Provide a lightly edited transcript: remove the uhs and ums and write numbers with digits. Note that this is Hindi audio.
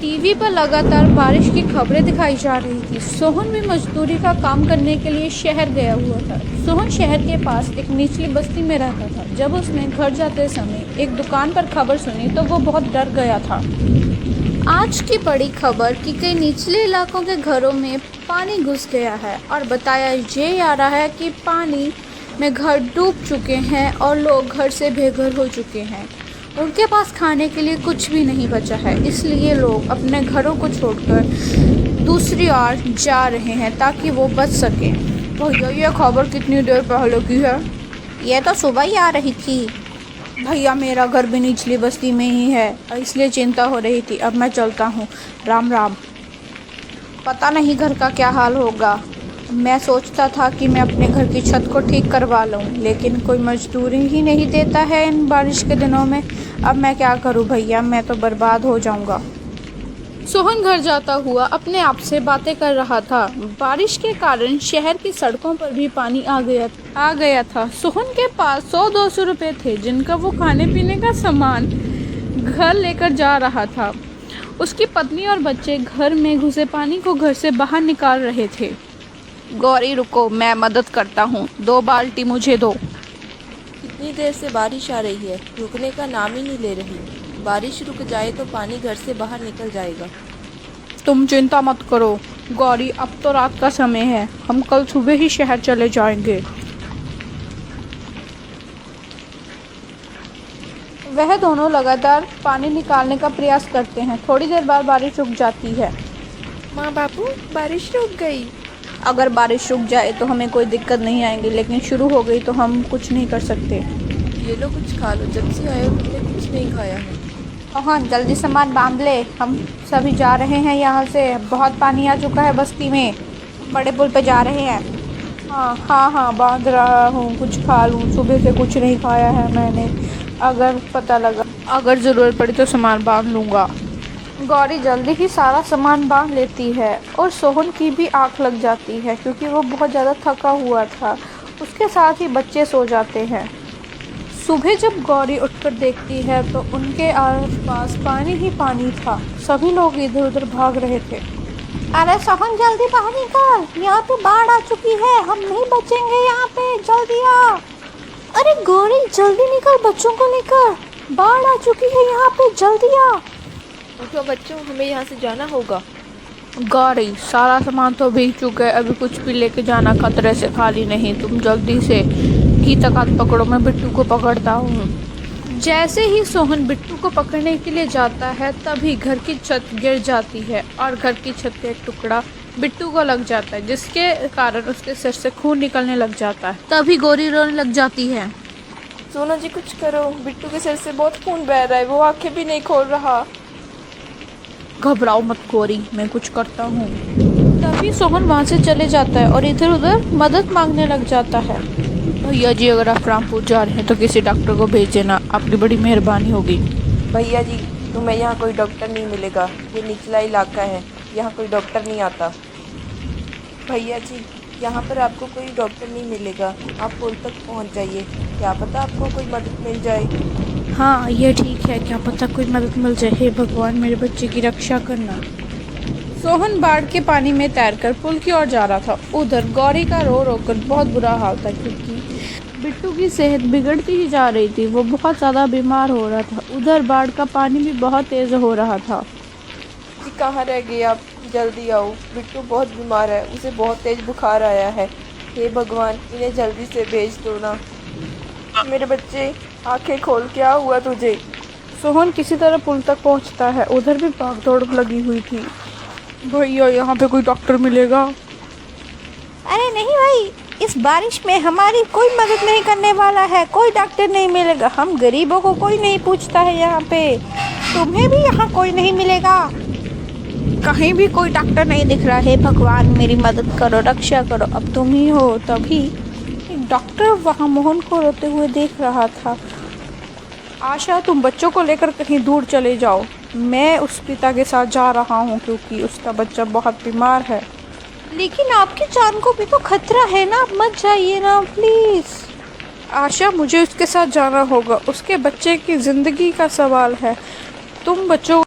टीवी पर लगातार बारिश की खबरें दिखाई जा रही थी। सोहन भी मजदूरी का काम करने के लिए शहर गया हुआ था। सोहन शहर के पास एक निचली बस्ती में रहता था। जब उसने घर जाते समय एक दुकान पर खबर सुनी तो वो बहुत डर गया था। आज की बड़ी खबर कि कई निचले इलाकों के घरों में पानी घुस गया है और बताया ये जा रहा है कि पानी में घर डूब चुके हैं और लोग घर से बेघर हो चुके हैं। उनके पास खाने के लिए कुछ भी नहीं बचा है, इसलिए लोग अपने घरों को छोड़कर दूसरी ओर जा रहे हैं ताकि वो बच सकें। भैया ये खबर कितनी देर पहले की है? ये तो सुबह ही आ रही थी। भैया मेरा घर भी निचली बस्ती में ही है, इसलिए चिंता हो रही थी। अब मैं चलता हूँ। राम राम। पता नहीं घर का क्या हाल होगा। मैं सोचता था कि मैं अपने घर की छत को ठीक करवा लूँ, लेकिन कोई मजदूरी ही नहीं देता है इन बारिश के दिनों में। अब मैं क्या करूँ भैया, मैं तो बर्बाद हो जाऊँगा। सोहन घर जाता हुआ अपने आप से बातें कर रहा था। बारिश के कारण शहर की सड़कों पर भी पानी आ गया था। सोहन के पास 100-200 रुपए थे, जिनका वो खाने पीने का सामान घर लेकर जा रहा था। उसकी पत्नी और बच्चे घर में घुसे पानी को घर से बाहर निकाल रहे थे। गौरी रुको, मैं मदद करता हूँ, 2 बाल्टी मुझे दो। कितनी देर से बारिश आ रही है, रुकने का नाम ही नहीं ले रही। बारिश रुक जाए तो पानी घर से बाहर निकल जाएगा। तुम चिंता मत करो गौरी, अब तो रात का समय है, हम कल सुबह ही शहर चले जाएंगे। वह दोनों लगातार पानी निकालने का प्रयास करते हैं। थोड़ी देर बाद बारिश रुक जाती है। माँ बापू, बारिश रुक गई। अगर बारिश रुक जाए तो हमें कोई दिक्कत नहीं आएगी, लेकिन शुरू हो गई तो हम कुछ नहीं कर सकते। ये लो कुछ खा लो, जब से आए हो तुमने कुछ नहीं खाया है। हाँ, जल्दी सामान बांध ले, हम सभी जा रहे हैं यहाँ से। बहुत पानी आ चुका है बस्ती में, बड़े पुल पे जा रहे हैं। हाँ बांध रहा हूँ, कुछ खा लूँ, सुबह से कुछ नहीं खाया है मैंने। अगर ज़रूरत पड़ी तो सामान बांध लूँगा। गौरी जल्दी ही सारा सामान बांध लेती है और सोहन की भी आँख लग जाती है क्योंकि वो बहुत ज़्यादा थका हुआ था। उसके साथ ही बच्चे सो जाते हैं। सुबह जब गौरी उठकर देखती है तो उनके आसपास पानी ही पानी था। सभी लोग इधर उधर भाग रहे थे। अरे सोहन जल्दी बाहर निकल, यहाँ पे बाढ़ आ चुकी है, हम नहीं बचेंगे यहाँ पे, जल्दी आ। अरे गौरी जल्दी निकल, बच्चों को लेकर, बाढ़ आ चुकी है यहाँ पे, जल्दी आ। उठो बच्चों, हमें यहाँ से जाना होगा। गौरी सारा सामान तो भीग चुका है, अभी कुछ भी लेके जाना खतरे से खाली नहीं। तुम जल्दी से की तकात पकड़ो, मैं बिट्टू को पकड़ता हूँ। जैसे ही सोहन बिट्टू को पकड़ने के लिए जाता है तभी घर की छत गिर जाती है और घर की छत का एक टुकड़ा बिट्टू को लग जाता है, जिसके कारण उसके सिर से खून निकलने लग जाता है। तभी गौरी रोने लग जाती है। सोना जी कुछ करो, बिट्टू के सिर से बहुत खून बह रहा है, वो आंखें भी नहीं खोल रहा। घबराओ मत गौरी, मैं कुछ करता हूँ। तभी सोहन वहाँ से चले जाता है और इधर उधर मदद मांगने लग जाता है। भैया जी अगर आप रामपुर जा रहे हैं तो किसी डॉक्टर को भेज देना, आपकी बड़ी मेहरबानी होगी। भैया जी तुम्हें यहाँ कोई डॉक्टर नहीं मिलेगा, ये निचला इलाका है, यहाँ कोई डॉक्टर नहीं आता। भैया जी यहाँ पर आपको कोई डॉक्टर नहीं मिलेगा, आप पुल तक पहुँच जाइए, क्या पता आपको कोई मदद मिल जाए। हाँ ये ठीक है, क्या पता कोई मदद मिल जाए। हे भगवान मेरे बच्चे की रक्षा करना। सोहन बाढ़ के पानी में तैरकर पुल की ओर जा रहा था। उधर गौरी का रो रो कर बहुत बुरा हाल था क्योंकि बिट्टू की सेहत बिगड़ती ही जा रही थी, वो बहुत ज़्यादा बीमार हो रहा था। उधर बाढ़ का पानी भी बहुत तेज़ हो रहा था। जी कहाँ रह गए आप, जल्दी आओ, बिट्टू बहुत बीमार है, उसे बहुत तेज़ बुखार आया है। हे भगवान इन्हें जल्दी से भेज दो ना। मेरे बच्चे आंखें खोल, क्या हुआ तुझे? सोहन किसी तरह पुल तक पहुंचता है। उधर भी भाग दौड़ लगी हुई थी। भैया यहाँ पे कोई डॉक्टर मिलेगा? अरे नहीं भाई, इस बारिश में हमारी कोई मदद नहीं करने वाला है, कोई डॉक्टर नहीं मिलेगा। हम गरीबों को कोई नहीं पूछता है यहाँ पे। तुम्हें भी यहाँ कोई नहीं मिलेगा, कहीं भी कोई डॉक्टर नहीं दिख रहा है। भगवान मेरी मदद करो, रक्षा करो, अब तुम ही हो। तभी एक डॉक्टर वहाँ मोहन को रोते हुए देख रहा था। आशा तुम बच्चों को लेकर कहीं दूर चले जाओ, मैं उस पिता के साथ जा रहा हूँ क्योंकि उसका बच्चा बहुत बीमार है। लेकिन आपकी जान को भी तो खतरा है ना, आप मत जाइए ना प्लीज़। आशा मुझे उसके साथ जाना होगा, उसके बच्चे की ज़िंदगी का सवाल है। तुम बच्चों